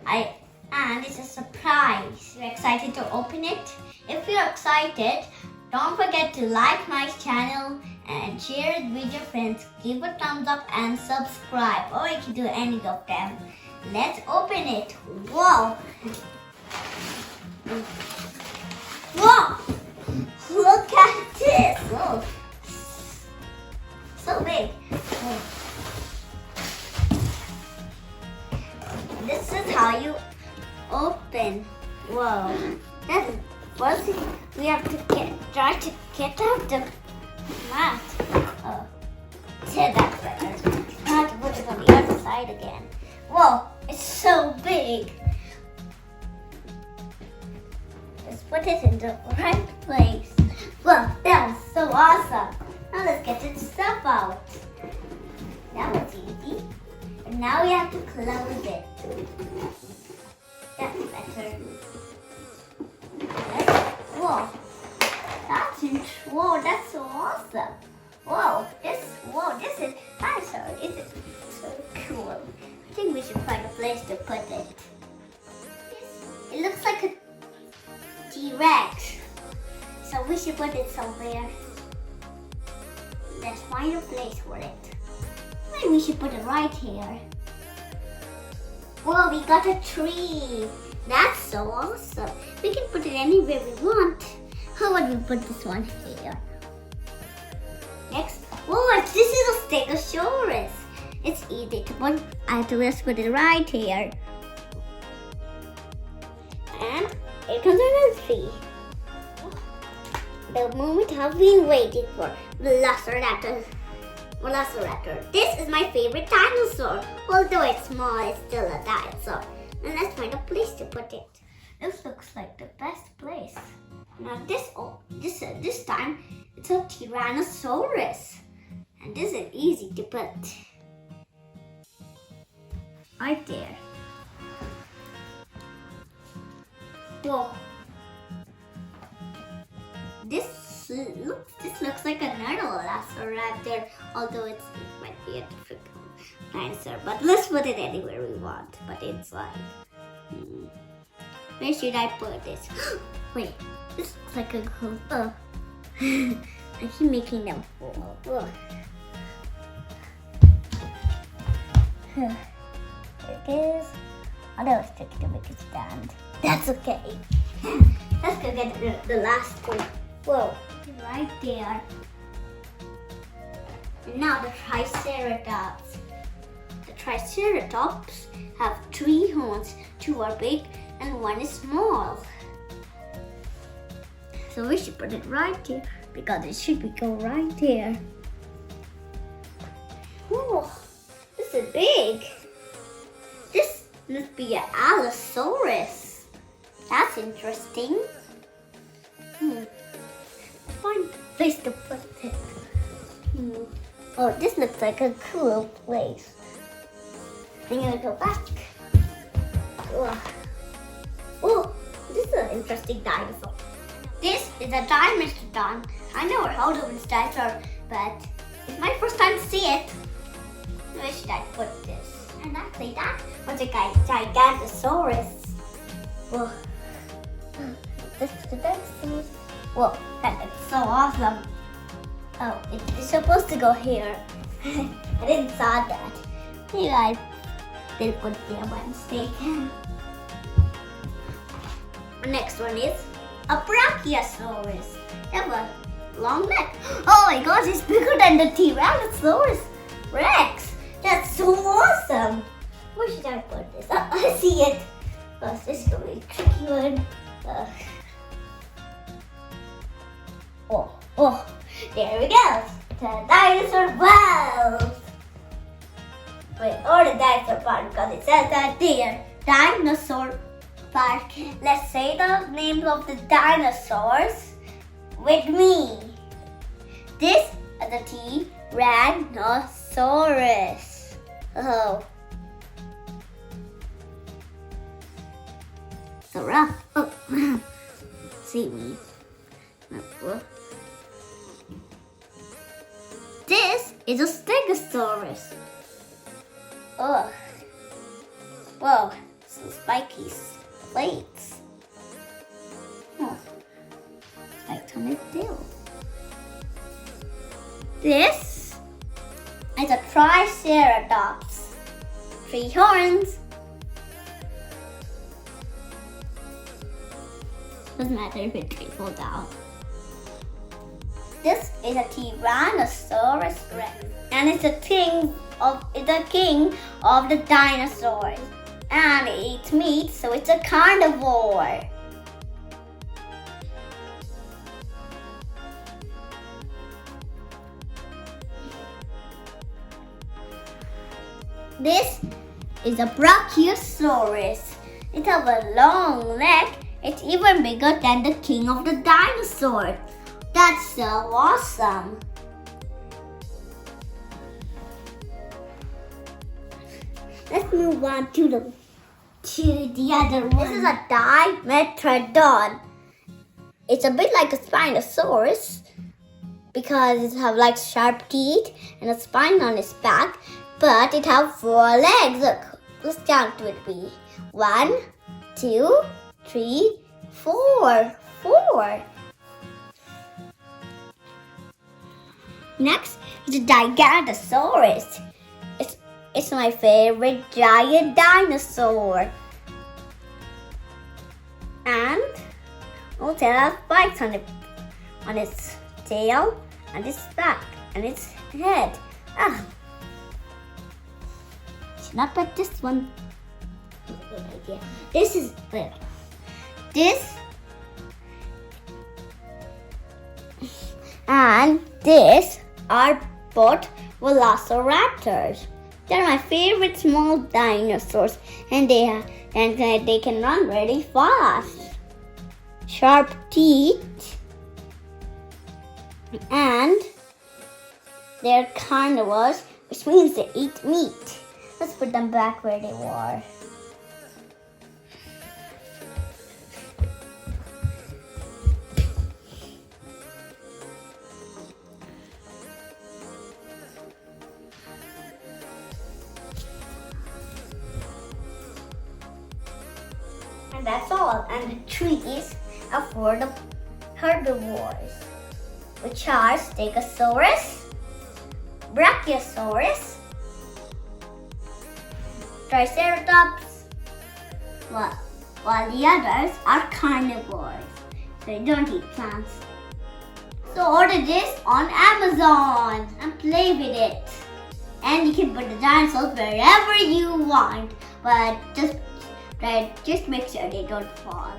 And it's a surprise. You're excited to open it? If you're excited, don't forget to like my channel and share it with your friends. Give a thumbs up and subscribe, or you can do any of them. Let's open it. Whoa! Whoa! Look at this! Oh, so big. Oh. This is how you open. Whoa! That's first we have to try to get out the mat. Oh, say that better. Now to put it on the other side again. Whoa! It's so big. Let's put it in the right place. Whoa! That was so awesome. Now let's get its stuff out. That was easy. And now we have to close it. That's better. Whoa, whoa, that's so awesome. Whoa, this is dinosaur. This is so cool. I think we should find a place to put it. It looks like a T-Rex. So we should put it somewhere. Let's find a place for it. Maybe we should put it right here. Whoa, we got a tree. That's so awesome. We can put it anywhere we want. How about we put this one here? Next, whoa, this is a Stegosaurus. It's easy to put. I have to just put it right here. And here comes another tree. The moment I've been waiting for. Velociraptor. This is my favorite dinosaur. Although it's small, it's still a dinosaur. And let's find a place to put it. This looks like the best place. Now this time it's a Tyrannosaurus. And this is easy to put. Right there. Whoa. This looks like another Velociraptor, although it might be a difficult dinosaur. But let's put it anywhere we want, but inside. Where should I put this? Wait, this looks like a cool. Oh. I keep making them fall. Oh. Here it is. Oh, that was tricky to make it stand. That's okay. Let's go get the last one. Whoa, right there. And now the Triceratops. The Triceratops have 3 horns. 2 are big and 1 is small. So we should put it right here because it should go right there. Whoa, this is big. This must be an Allosaurus. That's interesting. Find a place to put it. Oh, this looks like a cool place. I'm gonna go back. Oh, this is an interesting dinosaur. This is a Dimetrodon. I never heard of this dinosaur, but it's my first time to see it. Where should I put this? And actually, that was a Gigantosaurus. Whoa. This is the dinosaur. Whoa, that looks so awesome. Oh, it's supposed to go here. I didn't saw that. Maybe I didn't put it there by mistake. The next one is a Brachiosaurus. They have a long neck. Oh my gosh, it's bigger than the Tyrannosaurus Rex. That's so awesome. Where should I put this? Oh, I see it. Oh, this is going to be a tricky one. Oh, there we go. The Dinosaur World. Wait, or the Dinosaur Park because it says that there. Dinosaur Park. Let's say the names of the dinosaurs with me. This is the Tyrannosaurus. Oh. So rough. Oh. See me. This is a Stegosaurus. Oh. Whoa. spiky plates. Oh, spikes on its tail. This is a triceratops. 3 horns. Doesn't matter if it falls down. This is a Tyrannosaurus Rex, and it's the king of the dinosaurs, and it eats meat, so it's a carnivore. This is a Brachiosaurus. It has a long neck. It's even bigger than the king of the dinosaurs. That's so awesome. Let's move on to the other one. This is a Dimetrodon. It's a bit like a Spinosaurus because it has like sharp teeth and a spine on its back, but it has 4 legs. Look, let's count to it be 1, 2, 3, 4. 4. Next is a Gigantosaurus. It's my favorite giant dinosaur. And also it has spikes on its tail, and its back, and its head. Should not put this one. Good idea. This and this are both velociraptors. They're my favorite small dinosaurs, and they can run really fast. Sharp teeth, and they're carnivores, which means they eat meat. Let's put them back where they were. And that's all. And the trees are for the herbivores, which are Stegosaurus, Brachiosaurus, Triceratops, while the others are carnivores, so they don't eat plants. So order this on Amazon and play with it. And you can put the dinosaurs wherever you want, but just make sure they don't fall.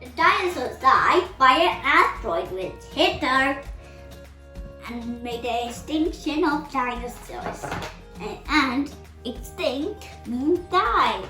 The dinosaurs died by an asteroid which hit Earth and made the extinction of dinosaurs. And extinct means died.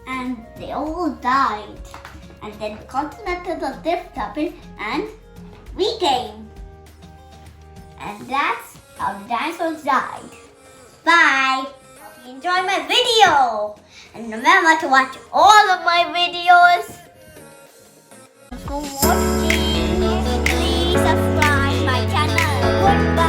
And they all died. And then the continental drift happened and we came. And that's how the dinosaurs died. Bye! Hope you enjoyed my video. And remember to watch all of my videos. For watching, please subscribe my channel. Goodbye.